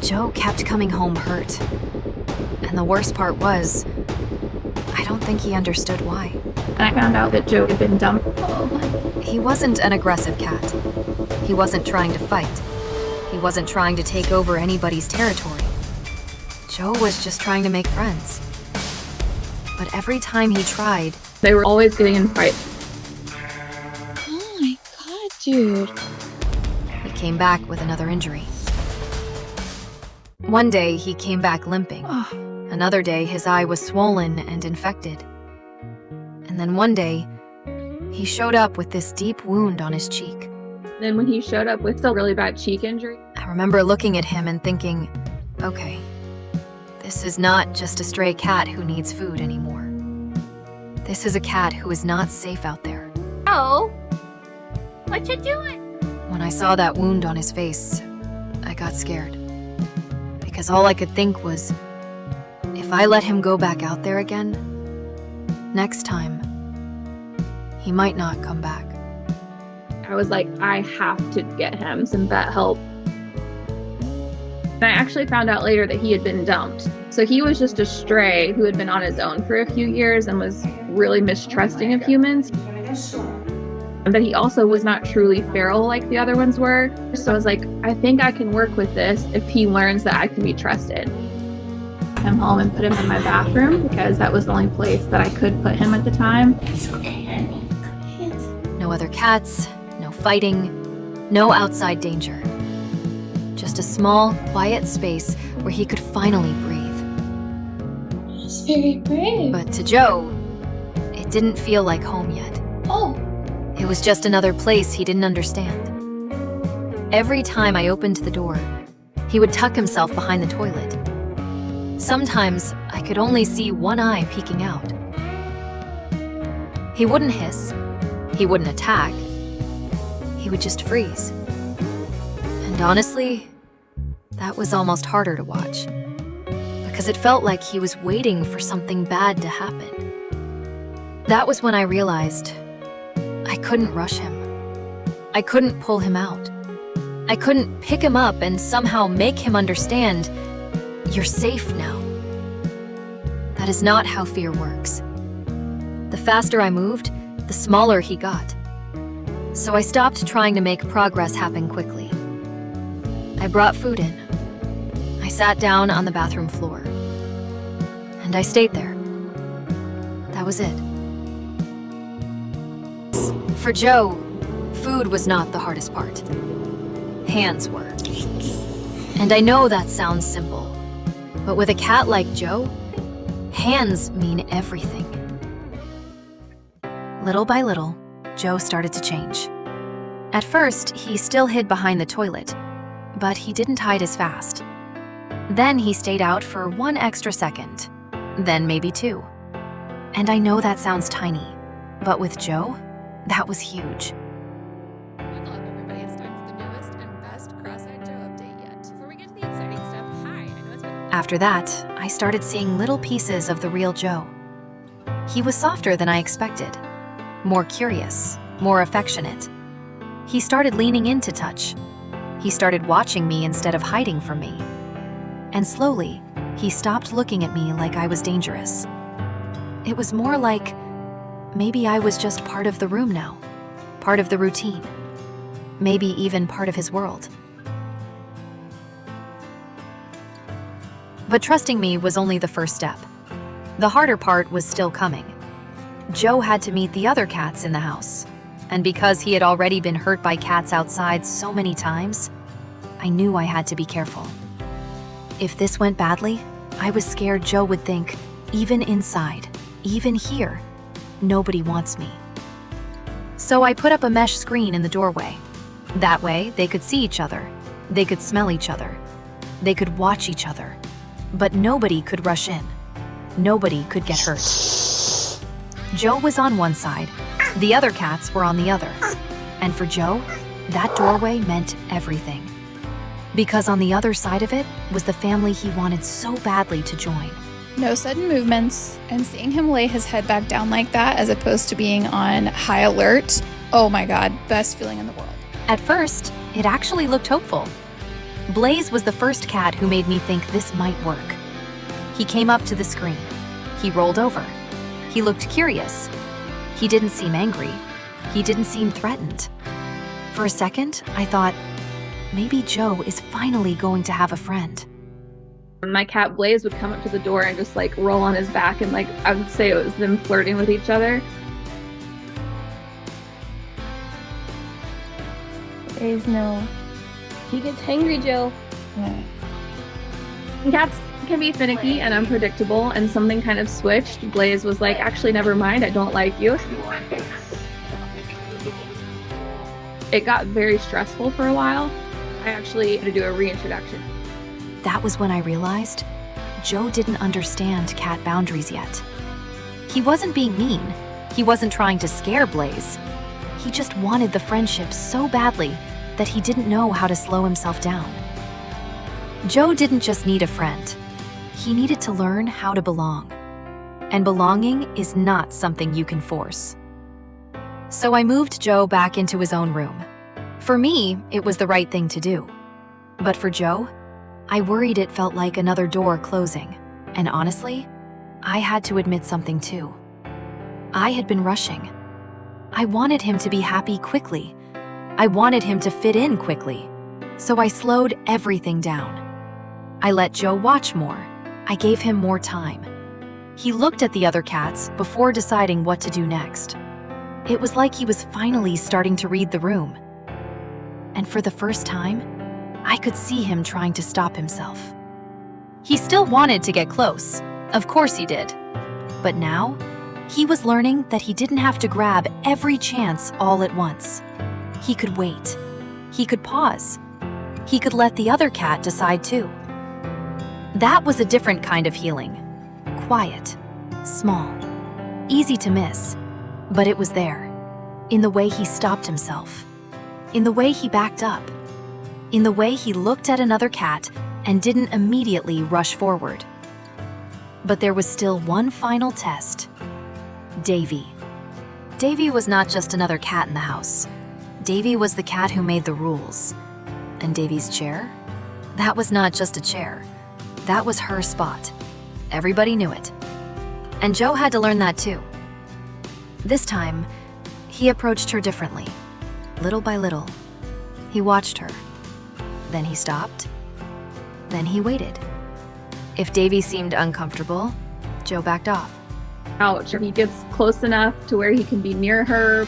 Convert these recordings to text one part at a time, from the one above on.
Joe kept coming home hurt. And the worst part was, I don't think he understood why. And I found out that Joe had been dumped. He wasn't an aggressive cat. He wasn't trying to fight. He wasn't trying to take over anybody's territory. Joe was just trying to make friends. But every time he tried, They were always getting in fights. Oh my god, dude. he came back with another injury. One day, he came back limping. Another day, his eye was swollen and infected. And then one day, he showed up with this deep wound on his cheek. Then when he showed up with a really bad cheek injury, I remember looking at him and thinking, okay, this is not just a stray cat who needs food anymore. This is a cat who is not safe out there. Oh, what you doing? When I saw that wound on his face, I got scared. Because all I could think was, if I let him go back out there again, next time, he might not come back. I was like, I have to get him some vet help. And I actually found out later that he had been dumped. So he was just a stray who had been on his own for a few years and was really mistrusting of humans. But he also was not truly feral like the other ones were. So I was like, I think I can work with this if he learns that I can be trusted. Him home and put him in my bathroom because that was the only place that I could put him at the time. No other cats, no fighting, no outside danger. Just a small, quiet space where he could finally breathe. It's very brave. But to Joe, it didn't feel like home yet. Oh, It was just another place he didn't understand. Every time I opened the door, he would tuck himself behind the toilet. Sometimes I could only see one eye peeking out. He wouldn't hiss. He wouldn't attack. He would just freeze. And honestly, that was almost harder to watch. Because it felt like he was waiting for something bad to happen. That was when I realized I couldn't rush him. I couldn't pull him out. I couldn't pick him up and somehow make him understand, you're safe now. That is not how fear works. The faster I moved, the smaller he got. So I stopped trying to make progress happen quickly. I brought food in. I sat down on the bathroom floor. And I stayed there. That was it. For Joe, food was not the hardest part. Hands were. And I know that sounds simple, but with a cat like Joe, hands mean everything. Little by little, Joe started to change. At first, he still hid behind the toilet, but he didn't hide as fast. Then he stayed out for 1 extra second, then maybe 2. And I know that sounds tiny, but with Joe, that was huge. Buckle up, everybody. It's time for the newest and best Cross-Eyed Joe update yet. Before we get to the exciting stuff, hi, I know it's been... After that, I started seeing little pieces of the real Joe. He was softer than I expected, more curious, more affectionate. He started leaning in to touch. He started watching me instead of hiding from me. And slowly, he stopped looking at me like I was dangerous. It was more like maybe I was just part of the room now, part of the routine, maybe even part of his world. But trusting me was only the first step. The harder part was still coming. Joe had to meet the other cats in the house, and because he had already been hurt by cats outside so many times, I knew I had to be careful. If this went badly, I was scared Joe would think, even inside, even here, nobody wants me. So I put up a mesh screen in the doorway. That way, they could see each other. They could smell each other. They could watch each other. But nobody could rush in. Nobody could get hurt. Joe was on one side. The other cats were on the other. And for Joe, that doorway meant everything. Because on the other side of it was the family he wanted so badly to join. no sudden movements, and seeing him lay his head back down like that as opposed to being on high alert, oh my god, best feeling in the world. At first, it actually looked hopeful. Blaze was the first cat who made me think this might work. He came up to the screen. He rolled over. He looked curious. He didn't seem angry. He didn't seem threatened. For a second, I thought, maybe Joe is finally going to have a friend. My cat Blaze would come up to the door and just like roll on his back, and like I would say it was them flirting with each other. Blaze, no. He gets hangry, Joe. Yeah. Cats can be finicky and unpredictable, and something kind of switched. Blaze was like, actually, never mind, I don't like you. It got very stressful for a while. I actually had to do a reintroduction. That was when I realized Joe didn't understand cat boundaries yet. He wasn't being mean. He wasn't trying to scare Blaze. He just wanted the friendship so badly that he didn't know how to slow himself down. Joe didn't just need a friend. He needed to learn how to belong. And belonging is not something you can force. So I moved Joe back into his own room. For me, it was the right thing to do. But for Joe, I worried it felt like another door closing. And honestly, I had to admit something too. I had been rushing. I wanted him to be happy quickly. I wanted him to fit in quickly. So I slowed everything down. I let Joe watch more. I gave him more time. He looked at the other cats before deciding what to do next. It was like he was finally starting to read the room. And for the first time, I could see him trying to stop himself. He still wanted to get close. Of course he did. But now, he was learning that he didn't have to grab every chance all at once. He could wait. He could pause. He could let the other cat decide too. That was a different kind of healing. Quiet, small, easy to miss. But it was there, in the way he stopped himself, in the way he backed up, in the way he looked at another cat and didn't immediately rush forward. But there was still one final test. Davy. Davy was not just another cat in the house. Davy was the cat who made the rules. And Davy's chair? That was not just a chair. That was her spot. Everybody knew it. And Joe had to learn that too. This time, he approached her differently. Little by little, he watched her. Then he stopped. Then he waited. If Davy seemed uncomfortable, Joe backed off. Ouch. He gets close enough to where he can be near her,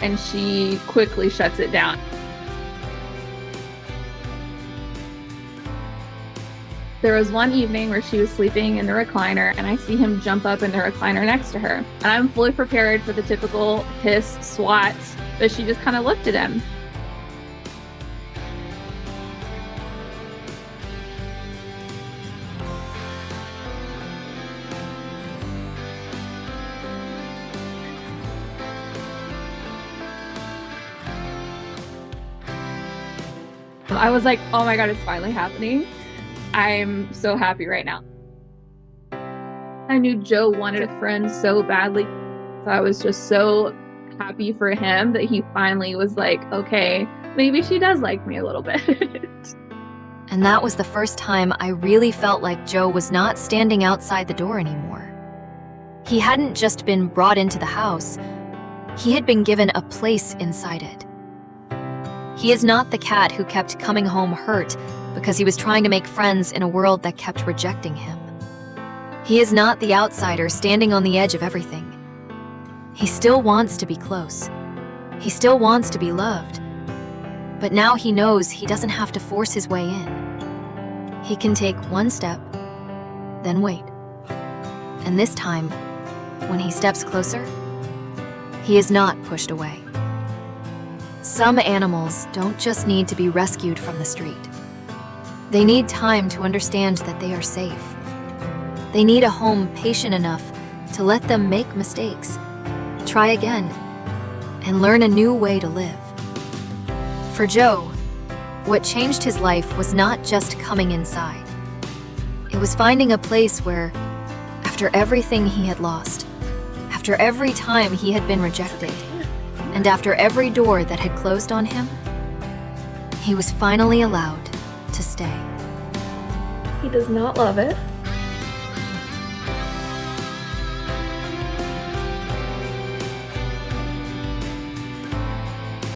and she quickly shuts it down. There was one evening where she was sleeping in the recliner, and I see him jump up in the recliner next to her. And I'm fully prepared for the typical hiss, swat, but she just kind of looked at him. I was like, oh my God, it's finally happening. I'm so happy right now. I knew Joe wanted a friend so badly. So I was just so happy for him that he finally was like, okay, maybe she does like me a little bit. And that was the first time I really felt like Joe was not standing outside the door anymore. He hadn't just been brought into the house, he had been given a place inside it. He is not the cat who kept coming home hurt because he was trying to make friends in a world that kept rejecting him. He is not the outsider standing on the edge of everything. He still wants to be close. He still wants to be loved. But now he knows he doesn't have to force his way in. He can take one step, then wait. And this time, when he steps closer, he is not pushed away. Some animals don't just need to be rescued from the street. They need time to understand that they are safe. They need a home patient enough to let them make mistakes, try again, and learn a new way to live. For Joe, what changed his life was not just coming inside. It was finding a place where, after everything he had lost, after every time he had been rejected, and after every door that had closed on him, he was finally allowed to stay. He does not love it.